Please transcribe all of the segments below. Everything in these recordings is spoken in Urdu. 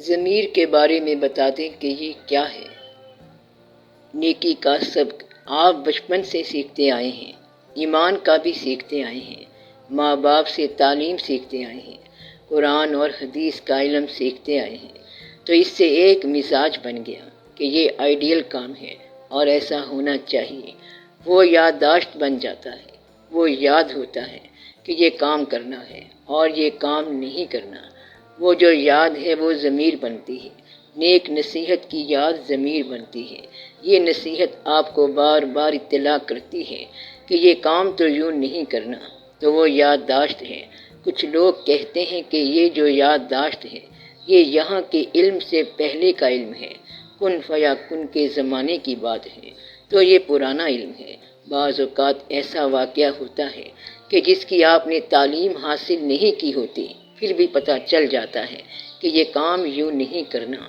ضمیر کے بارے میں بتا دیں کہ یہ کیا ہے۔ نیکی کا سبق آپ بچپن سے سیکھتے آئے ہیں، ایمان کا بھی سیکھتے آئے ہیں، ماں باپ سے تعلیم سیکھتے آئے ہیں، قرآن اور حدیث کا علم سیکھتے آئے ہیں، تو اس سے ایک مزاج بن گیا کہ یہ آئیڈیل کام ہے اور ایسا ہونا چاہیے۔ وہ یادداشت بن جاتا ہے، وہ یاد ہوتا ہے کہ یہ کام کرنا ہے اور یہ کام نہیں کرنا۔ وہ جو یاد ہے وہ ضمیر بنتی ہے، نیک نصیحت کی یاد ضمیر بنتی ہے۔ یہ نصیحت آپ کو بار بار اطلاع کرتی ہے کہ یہ کام تو یوں نہیں کرنا، تو وہ یادداشت ہے۔ کچھ لوگ کہتے ہیں کہ یہ جو یادداشت ہے یہ یہاں کے علم سے پہلے کا علم ہے، کن فیکن کے زمانے کی بات ہے، تو یہ پرانا علم ہے۔ بعض اوقات ایسا واقعہ ہوتا ہے کہ جس کی آپ نے تعلیم حاصل نہیں کی ہوتی، پھر بھی پتہ چل جاتا ہے کہ یہ کام یوں نہیں کرنا،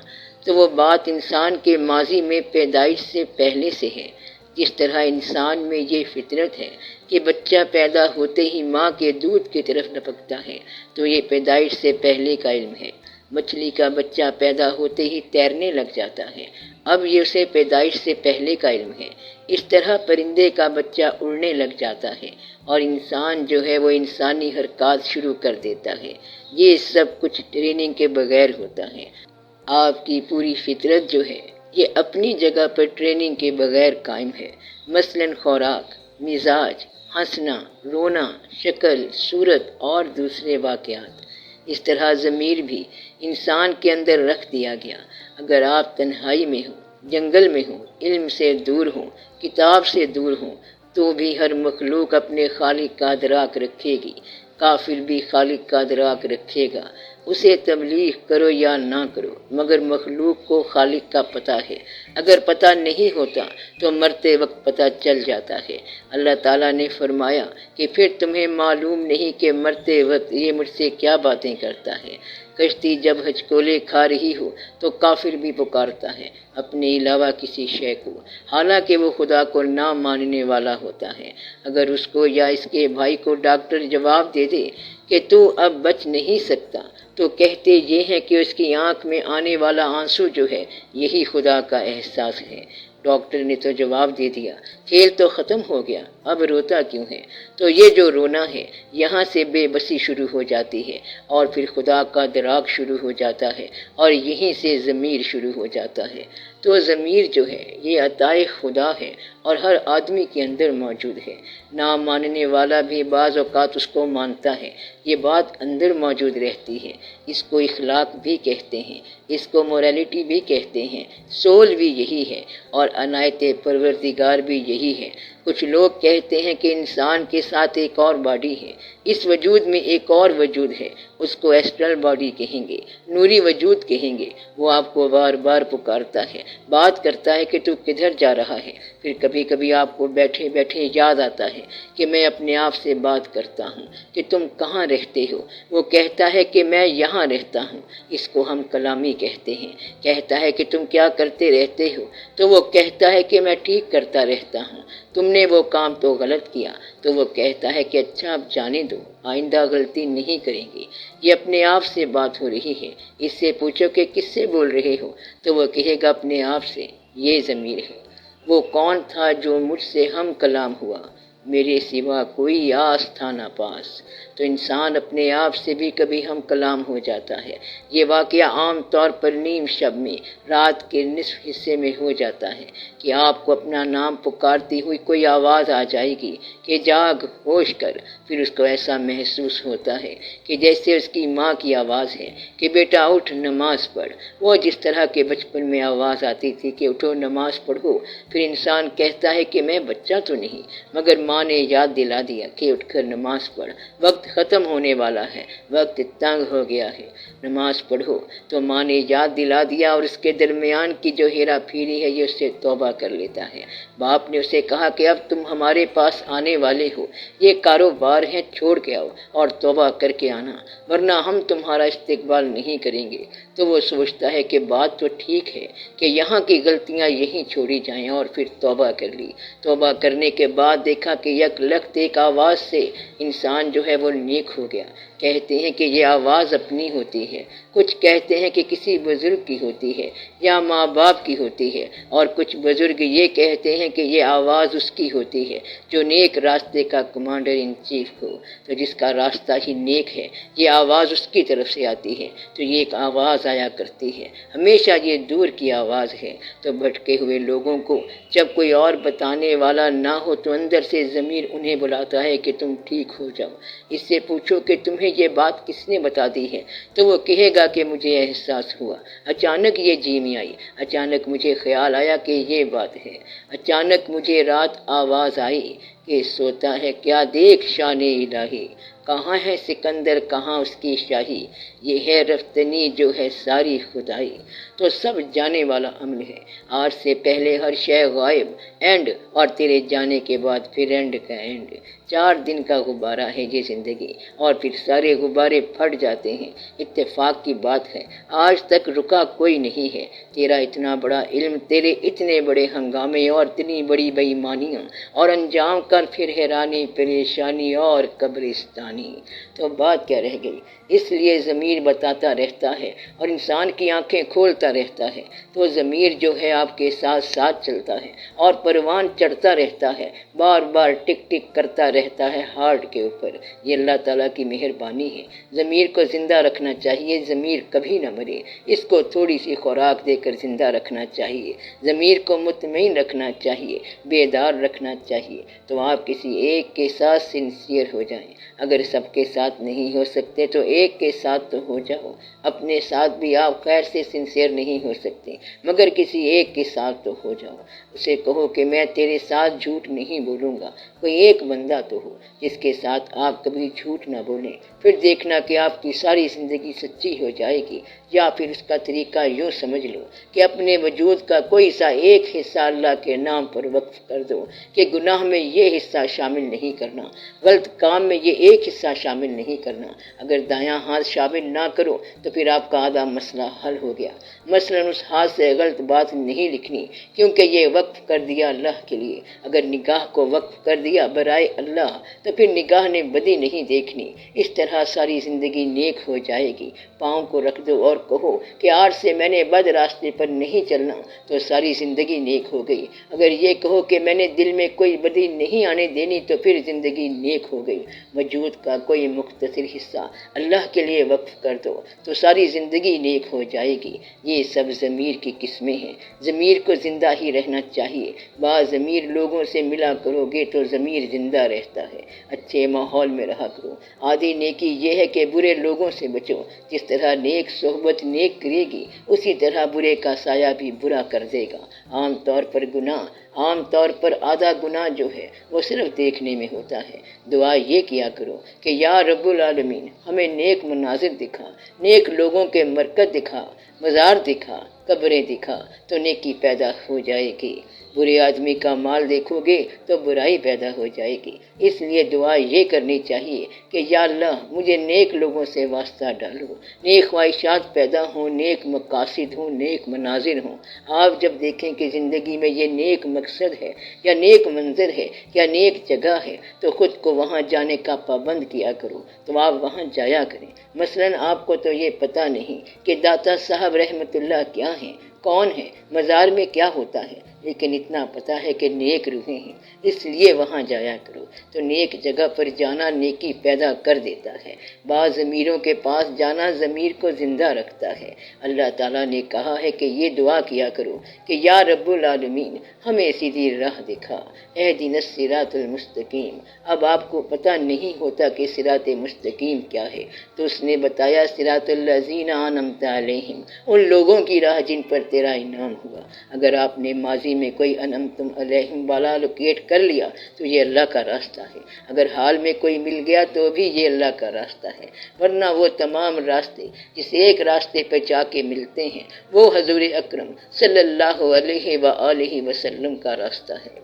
تو وہ بات انسان کے ماضی میں پیدائش سے پہلے سے ہے۔ جس طرح انسان میں یہ فطرت ہے کہ بچہ پیدا ہوتے ہی ماں کے دودھ کی طرف لپکتا ہے، تو یہ پیدائش سے پہلے کا علم ہے۔ مچھلی کا بچہ پیدا ہوتے ہی تیرنے لگ جاتا ہے، اب یہ اسے پیدائش سے پہلے کا علم ہے۔ اس طرح پرندے کا بچہ اڑنے لگ جاتا ہے اور انسان جو ہے وہ انسانی حرکات شروع کر دیتا ہے۔ یہ سب کچھ ٹریننگ کے بغیر ہوتا ہے۔ آپ کی پوری فطرت جو ہے یہ اپنی جگہ پر ٹریننگ کے بغیر قائم ہے۔ مثلاً خوراک، مزاج، ہنسنا، رونا، شکل، صورت اور دوسرے واقعات۔ اس طرح ضمیر بھی انسان کے اندر رکھ دیا گیا۔ اگر آپ تنہائی میں ہوں، جنگل میں ہوں، علم سے دور ہوں، کتاب سے دور ہوں، تو بھی ہر مخلوق اپنے خالق کا ادراک رکھے گی۔ کافر بھی خالق کا ادراک رکھے گا، اسے تبلیغ کرو یا نہ کرو، مگر مخلوق کو خالق کا پتہ ہے۔ اگر پتہ نہیں ہوتا تو مرتے وقت پتہ چل جاتا ہے۔ اللہ تعالیٰ نے فرمایا کہ پھر تمہیں معلوم نہیں کہ مرتے وقت یہ مجھ سے کیا باتیں کرتا ہے۔ کشتی جب ہچکولے کھا رہی ہو تو کافر بھی پکارتا ہے اپنے علاوہ کسی شے کو، حالانکہ وہ خدا کو نہ ماننے والا ہوتا ہے۔ اگر اس کو یا اس کے بھائی کو ڈاکٹر جواب دے دے کہ تو اب بچ نہیں سکتا، تو کہتے یہ ہیں کہ اس کی آنکھ میں آنے والا آنسو جو ہے یہی خدا کا احساس ہے۔ ڈاکٹر نے تو جواب دے دیا، کھیل تو ختم ہو گیا، اب روتا کیوں ہے؟ تو یہ جو رونا ہے یہاں سے بے بسی شروع ہو جاتی ہے اور پھر خدا کا دراک شروع ہو جاتا ہے اور یہیں سے ضمیر شروع ہو جاتا ہے۔ تو ضمیر جو ہے یہ عطائے خدا ہے اور ہر آدمی کے اندر موجود ہے۔ نہ ماننے والا بھی بعض اوقات اس کو مانتا ہے، یہ بات اندر موجود رہتی ہے۔ اس کو اخلاق بھی کہتے ہیں، اس کو موریلٹی بھی کہتے ہیں، سول بھی یہی ہے اور عنایت پروردگار بھی یہی ہے۔ کچھ لوگ کہتے ہیں کہ انسان کے ساتھ ایک اور باڈی ہے، اس وجود میں ایک اور وجود ہے، اس کو ایسٹرل باڈی کہیں گے، نوری وجود کہیں گے۔ وہ آپ کو بار بار پکارتا ہے، بات کرتا ہے کہ تو کدھر جا رہا ہے۔ پھر کبھی کبھی آپ کو بیٹھے بیٹھے یاد آتا ہے کہ میں اپنے آپ سے بات کرتا ہوں کہ تم کہاں رہتے ہو۔ وہ کہتا ہے کہ میں یہاں رہتا ہوں، اس کو ہم کلامی کہتے ہیں۔ کہتا ہے کہ تم کیا کرتے رہتے ہو، تو وہ کہتا ہے کہ میں ٹھیک کرتا رہتا ہوں۔ تم نے وہ کام تو غلط کیا، تو وہ کہتا ہے کہ اچھا اب جانے دو، آئندہ غلطی نہیں کریں گے۔ یہ اپنے آپ سے بات ہو رہی ہے۔ اس سے پوچھو کہ کس سے بول رہے ہو، تو وہ کہے گا اپنے آپ سے۔ یہ ضمیر ہے۔ وہ کون تھا جو مجھ سے ہم کلام ہوا، میرے سوا کوئی آس تھا نہ پاس۔ تو انسان اپنے آپ سے بھی کبھی ہم کلام ہو جاتا ہے۔ یہ واقعہ عام طور پر نیم شب میں، رات کے نصف حصے میں ہو جاتا ہے کہ آپ کو اپنا نام پکارتی ہوئی کوئی آواز آ جائے گی کہ جاگ، ہوش کر۔ پھر اس کو ایسا محسوس ہوتا ہے کہ جیسے اس کی ماں کی آواز ہے کہ بیٹا اٹھ، نماز پڑھ۔ وہ جس طرح کے بچپن میں آواز آتی تھی کہ اٹھو نماز پڑھو، پھر انسان کہتا ہے کہ میں بچہ تو نہیں، مگر ماں نے یاد دلا دیا کہ اٹھ کر نماز پڑھ، وقت ختم ہونے والا ہے، وقت تنگ ہو گیا ہے، نماز پڑھو۔ تو ماں نے یاد دلا دیا اور اس کے درمیان کی جو ہیرا پھیری ہے یہ اس سے توبہ کر لیتا ہے۔ باپ نے اسے کہا کہ اب تم ہمارے پاس آنے والے ہو، یہ کاروبار ہے، چھوڑ کے آؤ اور توبہ کر کے آنا، ورنہ ہم تمہارا استقبال نہیں کریں گے۔ تو وہ سوچتا ہے کہ بات تو ٹھیک ہے کہ یہاں کی غلطیاں یہیں چھوڑی جائیں، اور پھر توبہ کر لی۔ توبہ کرنے کے بعد دیکھا کہ یک لخت ایک آواز سے انسان جو ہے وہ نیک ہو گیا۔ کہتے ہیں کہ یہ آواز اپنی ہوتی ہے، کچھ کہتے ہیں کہ کسی بزرگ کی ہوتی ہے یا ماں باپ کی ہوتی ہے، اور کچھ بزرگ یہ کہتے ہیں کہ یہ آواز اس کی ہوتی ہے جو نیک راستے کا کمانڈر ان چیف ہو، تو جس کا راستہ ہی نیک ہے یہ آواز اس کی طرف سے آتی ہے، تو یہ ایک آواز آیا کرتی ہے، ہمیشہ یہ دور کی آواز ہے۔ تو بھٹکے ہوئے لوگوں کو جب کوئی اور بتانے والا نہ ہو تو اندر سے ضمیر انہیں بلاتا ہے کہ تم ٹھیک ہو جاؤ، اس سے پوچھو کہ تمہیں یہ بات کس نے بتا دی ہے، تو وہ کہے گا کہ مجھے احساس ہوا، اچانک یہ جی میں آئی، اچانک مجھے خیال آیا کہ یہ بات ہے، اچانک مجھے رات آواز آئی کہ سوتا ہے کیا دیکھ شان الہی، کہاں ہے سکندر کہاں اس کی شاہی، یہ ہے رفتنی جو ہے ساری خدائی۔ تو سب جانے والا عمل ہے، آج سے پہلے ہر شے غائب، اینڈ، اور تیرے جانے کے بعد پھر اینڈ کا اینڈ۔ 4 دن کا غبارہ ہے یہ زندگی، اور پھر سارے غبارے پھٹ جاتے ہیں۔ اتفاق کی بات ہے آج تک رکا کوئی نہیں ہے، تیرا اتنا بڑا علم، تیرے اتنے بڑے ہنگامے اور اتنی بڑی بے ایمانیاں، اور انجام کر پھر حیرانی پریشانی اور قبرستانی۔ تو بات کیا رہ گئی؟ اس لیے ضمیر بتاتا رہتا ہے اور انسان کی آنکھیں کھولتا رہتا ہے، تو ضمیر جو ہے آپ کے ساتھ ساتھ چلتا ہے اور پروان چڑھتا رہتا ہے، بار بار ٹک ٹک کرتا رہتا ہے ہارٹ کے اوپر۔ یہ اللہ تعالیٰ کی مہربانی ہے۔ ضمیر کو زندہ رکھنا چاہیے، ضمیر کبھی نہ مرے، اس کو تھوڑی سی خوراک دے کر زندہ رکھنا چاہیے، ضمیر کو مطمئن رکھنا چاہیے، بیدار رکھنا چاہیے۔ تو آپ کسی ایک کے ساتھ سنسیئر ہو جائیں، اگر سب کے ساتھ نہیں ہو سکتے تو ایک کے ساتھ تو ہو جاؤ، اپنے ساتھ بھی آپ خیر سے سنسیئر نہیں ہو سکتے مگر کسی ایک کے ساتھ تو ہو جاؤ، اسے کہو کہ میں تیرے ساتھ جھوٹ نہیں بولوں گا۔ کوئی ایک بندہ تو ہو جس کے ساتھ آپ کبھی جھوٹ نہ بولیں، پھر دیکھنا کہ آپ کی ساری زندگی سچی ہو جائے گی۔ یا پھر اس کا طریقہ یوں سمجھ لو کہ اپنے وجود کا کوئی سا ایک حصہ اللہ کے نام پر وقف کر دو کہ گناہ میں یہ حصہ شامل نہیں کرنا، غلط کام میں یہ ایک حصہ شامل نہیں کرنا۔ اگر دایاں ہاتھ شامل نہ کرو تو پھر آپ کا آدھا مسئلہ حل ہو گیا۔ مثلا اس ہاتھ سے غلط بات نہیں لکھنی کیونکہ یہ وقف کر دیا اللہ کے لیے، اگر نگاہ کو وقف کر دیا برائے اللہ تو پھر نگاہ نے بدی نہیں دیکھنی۔ اس طرح ساری زندگی نیک ہو جائے گی۔ پاؤں کو رکھ دو اور کہو کہ آج سے میں نے بد راستے پر نہیں چلنا، تو ساری زندگی نیک ہو گئی۔ اگر یہ کہو کہ میں نے دل میں کوئی بدی نہیں آنے دینی تو پھر زندگی نیک ہو گئی۔ وجود کا کوئی مختصر حصہ اللہ کے لیے وقف کر دو تو ساری زندگی نیک ہو جائے گی۔ یہ سب ضمیر کی قسمیں ہیں، ضمیر کو زندہ ہی رہنا چاہیے۔ با ضمیر لوگوں سے ملا کرو گے تو ضمیر زندہ رہتا ہے۔ اچھے ماحول میں رہا کرو۔ آدھی نیکی یہ ہے کہ برے لوگوں سے بچو، جس طرح نیک صحبت نیک کرے گی اسی طرح برے کا سایہ بھی برا کر دے گا۔ عام طور پر آدھا گناہ جو ہے وہ صرف دیکھنے میں ہوتا ہے۔ دعا یہ کیا کرو کہ یا رب العالمین ہمیں نیک مناظر دکھا، نیک لوگوں کے مرکز دکھا، مزار دکھا، قبریں دکھا، تو نیکی پیدا ہو جائے گی۔ برے آدمی کا مال دیکھو گے تو برائی پیدا ہو جائے گی۔ اس لیے دعا یہ کرنی چاہیے کہ یا اللہ مجھے نیک لوگوں سے واسطہ ڈالو، نیک خواہشات پیدا ہوں، نیک مقاصد ہوں، نیک مناظر ہوں۔ آپ جب دیکھیں کہ زندگی میں یہ نیک مقصد ہے یا نیک منظر ہے یا نیک جگہ ہے تو خود کو وہاں جانے کا پابند کیا کرو، تو آپ وہاں جایا کریں۔ مثلا آپ کو تو یہ پتہ نہیں کہ داتا صاحب رحمت اللہ کیا ہیں، کون ہیں، مزار میں کیا ہوتا ہے، لیکن اتنا پتہ ہے کہ نیک روحیں ہیں، اس لیے وہاں جایا کرو۔ تو نیک جگہ پر جانا نیکی پیدا کر دیتا ہے۔ بعض ضمیروں کے پاس جانا ضمیر کو زندہ رکھتا ہے۔ اللہ تعالیٰ نے کہا ہے کہ یہ دعا کیا کرو کہ یا رب العالمین ہمیں سیدھی راہ دکھا، اہدنا الصراط المستقیم۔ اب آپ کو پتہ نہیں ہوتا کہ صراط مستقیم کیا ہے، تو اس نے بتایا صراط الذین انعمت علیہم، ان لوگوں کی راہ جن پر تیرا انعام ہوا۔ اگر آپ نے ماضی میں کوئی انعمتم علیہم والا لوکیٹ کر لیا تو یہ اللہ کا راستہ ہے، اگر حال میں کوئی مل گیا تو بھی یہ اللہ کا راستہ ہے، ورنہ وہ تمام راستے جس ایک راستے پہ جا کے ملتے ہیں وہ حضور اکرم صلی اللہ علیہ وآلہ وسلم کا راستہ ہے۔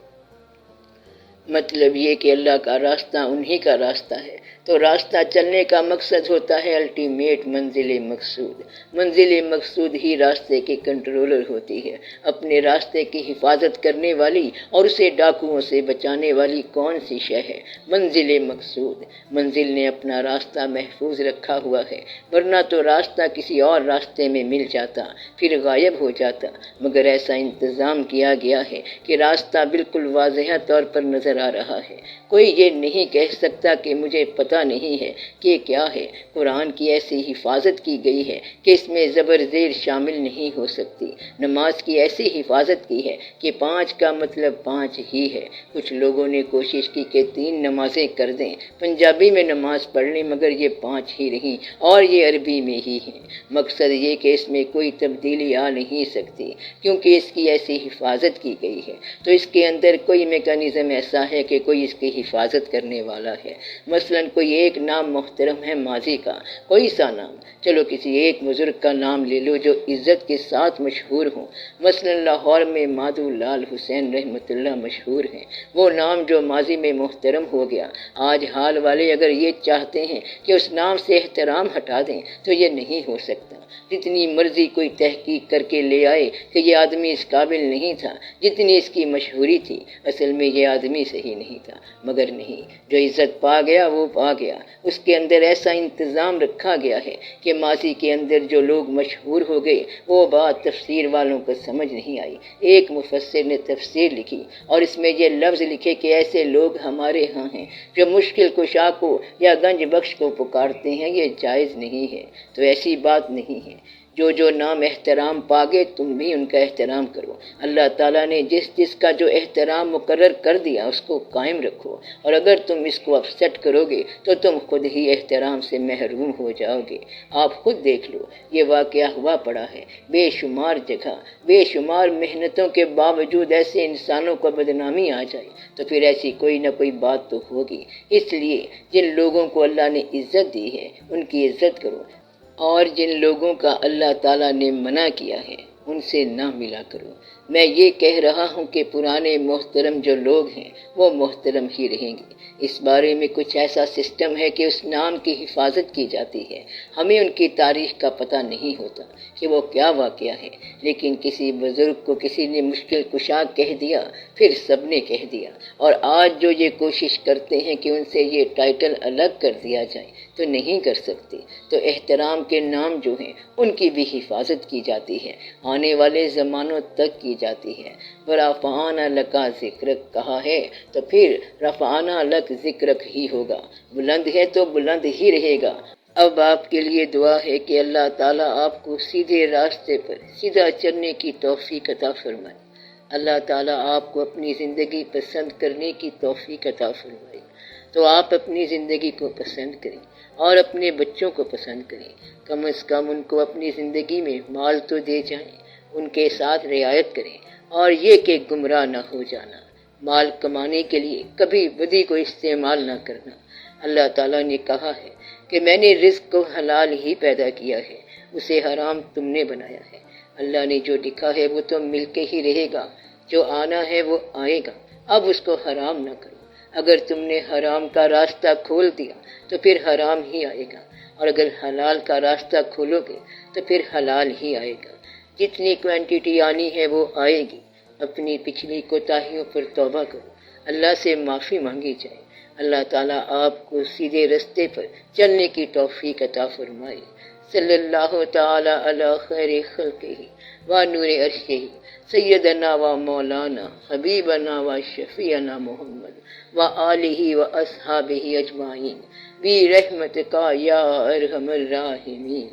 مطلب یہ کہ اللہ کا راستہ انہی کا راستہ ہے، تو راستہ چلنے کا مقصد ہوتا ہے الٹیمیٹ منزل مقصود۔ منزل مقصود ہی راستے کی کنٹرولر ہوتی ہے۔ اپنے راستے کی حفاظت کرنے والی اور اسے ڈاکوؤں سے بچانے والی کون سی شے ہے؟ منزل مقصود۔ منزل نے اپنا راستہ محفوظ رکھا ہوا ہے، ورنہ تو راستہ کسی اور راستے میں مل جاتا، پھر غائب ہو جاتا، مگر ایسا انتظام کیا گیا ہے کہ راستہ بالکل واضح طور پر نظر آ رہا ہے۔ کوئی یہ نہیں کہہ سکتا کہ مجھے پتہ نہیں ہے کہ کیا ہے۔ قرآن کی ایسی حفاظت کی گئی ہے کہ اس میں زبر زیر شامل نہیں ہو سکتی۔ نماز کی ایسی حفاظت کی ہے کہ 5 کا مطلب 5 ہی ہے۔ کچھ لوگوں نے کوشش کی کہ 3 نمازیں کر دیں، پنجابی میں نماز پڑھ لیں، مگر یہ 5 ہی رہیں اور یہ عربی میں ہی ہیں۔ مقصد یہ کہ اس میں کوئی تبدیلی آ نہیں سکتی، کیونکہ اس کی ایسی حفاظت کی گئی ہے، تو اس کے اندر کوئی میکانزم ایسا ہے کہ کوئی اس کی حفاظت کرنے والا ہے۔ مثلا کوئی ایک نام محترم ہے ماضی کا، کوئی سا نام، چلو کسی ایک بزرگ کا نام لے لو جو عزت کے ساتھ مشہور ہوں۔ مثلا لاہور میں مادھو لال حسین رحمۃ اللہ مشہور ہیں، وہ نام جو ماضی میں محترم ہو گیا، آج حال والے اگر یہ چاہتے ہیں کہ اس نام سے احترام ہٹا دیں تو یہ نہیں ہو سکتا۔ جتنی مرضی کوئی تحقیق کر کے لے آئے کہ یہ آدمی اس قابل نہیں تھا جتنی اس کی مشہوری تھی، اصل میں یہ آدمی صحیح نہیں تھا، مگر نہیں، جو عزت پا گیا وہ پا گیا۔ اس کے اندر ایسا انتظام رکھا گیا ہے کہ ماضی کے اندر جو لوگ مشہور ہو گئے وہ بات تفسیر والوں کو سمجھ نہیں آئی۔ ایک مفسر نے تفسیر لکھی اور اس میں یہ لفظ لکھے کہ ایسے لوگ ہمارے ہاں ہیں جو مشکل کشا کو یا گنج بخش کو پکارتے ہیں، یہ جائز نہیں ہے۔ تو ایسی بات نہیں ہے۔ جو نام احترام پاگے تم بھی ان کا احترام کرو۔ اللہ تعالیٰ نے جس کا جو احترام مقرر کر دیا اس کو قائم رکھو، اور اگر تم اس کو اپسیٹ کرو گے تو تم خود ہی احترام سے محروم ہو جاؤ گے۔ آپ خود دیکھ لو، یہ واقعہ ہوا پڑا ہے، بے شمار جگہ، بے شمار محنتوں کے باوجود ایسے انسانوں کو بدنامی آ جائے تو پھر ایسی کوئی نہ کوئی بات تو ہوگی۔ اس لیے جن لوگوں کو اللہ نے عزت دی ہے ان کی عزت کرو، اور جن لوگوں کا اللہ تعالیٰ نے منع کیا ہے ان سے نہ ملا کرو۔ میں یہ کہہ رہا ہوں کہ پرانے محترم جو لوگ ہیں وہ محترم ہی رہیں گے۔ اس بارے میں کچھ ایسا سسٹم ہے کہ اس نام کی حفاظت کی جاتی ہے۔ ہمیں ان کی تاریخ کا پتہ نہیں ہوتا کہ وہ کیا واقعہ ہے، لیکن کسی بزرگ کو کسی نے مشکل کشا کہہ دیا، پھر سب نے کہہ دیا، اور آج جو یہ کوشش کرتے ہیں کہ ان سے یہ ٹائٹل الگ کر دیا جائے تو نہیں کر سکتے۔ تو احترام کے نام جو ہیں ان کی بھی حفاظت کی جاتی ہے، آنے والے زمانوں تک کی جاتی ہے۔ وَرَفَعْنَا لَكَ ذِكْرَكَ کہا ہے تو پھر رفعنا لک ذکرک ہی ہوگا، بلند ہے تو بلند ہی رہے گا۔ اب آپ کے لیے دعا ہے کہ اللہ تعالیٰ آپ کو سیدھے راستے پر سیدھا چلنے کی توفیق عطا فرمائے۔ اللہ تعالیٰ آپ کو اپنی زندگی پسند کرنے کی توفیق عطا فرمائے۔ تو آپ اپنی زندگی کو پسند کریں اور اپنے بچوں کو پسند کریں، کم از کم ان کو اپنی زندگی میں مال تو دے جائیں، ان کے ساتھ رعایت کریں، اور یہ کہ گمراہ نہ ہو جانا۔ مال کمانے کے لیے کبھی بدی کو استعمال نہ کرنا۔ اللہ تعالیٰ نے کہا ہے کہ میں نے رزق کو حلال ہی پیدا کیا ہے، اسے حرام تم نے بنایا ہے۔ اللہ نے جو لکھا ہے وہ تو مل کے ہی رہے گا، جو آنا ہے وہ آئے گا، اب اس کو حرام نہ کرو۔ اگر تم نے حرام کا راستہ کھول دیا تو پھر حرام ہی آئے گا، اور اگر حلال کا راستہ کھولو گے تو پھر حلال ہی آئے گا۔ جتنی کوانٹٹی آنی ہے وہ آئے گی۔ اپنی پچھلی کوتاہیوں پر توبہ کرو، اللہ سے معافی مانگی جائے۔ اللہ تعالیٰ آپ کو سیدھے رستے پر چلنے کی توفیق عطا فرمائے۔ صلی اللہ تعالیٰ علی خیر خلقہ و نور عرشہ سیدنا و مولانا حبیبنا و شفیعنا محمد و آلہ و اصحابہ اجمعین برحمتک یا ارحم الراحمین۔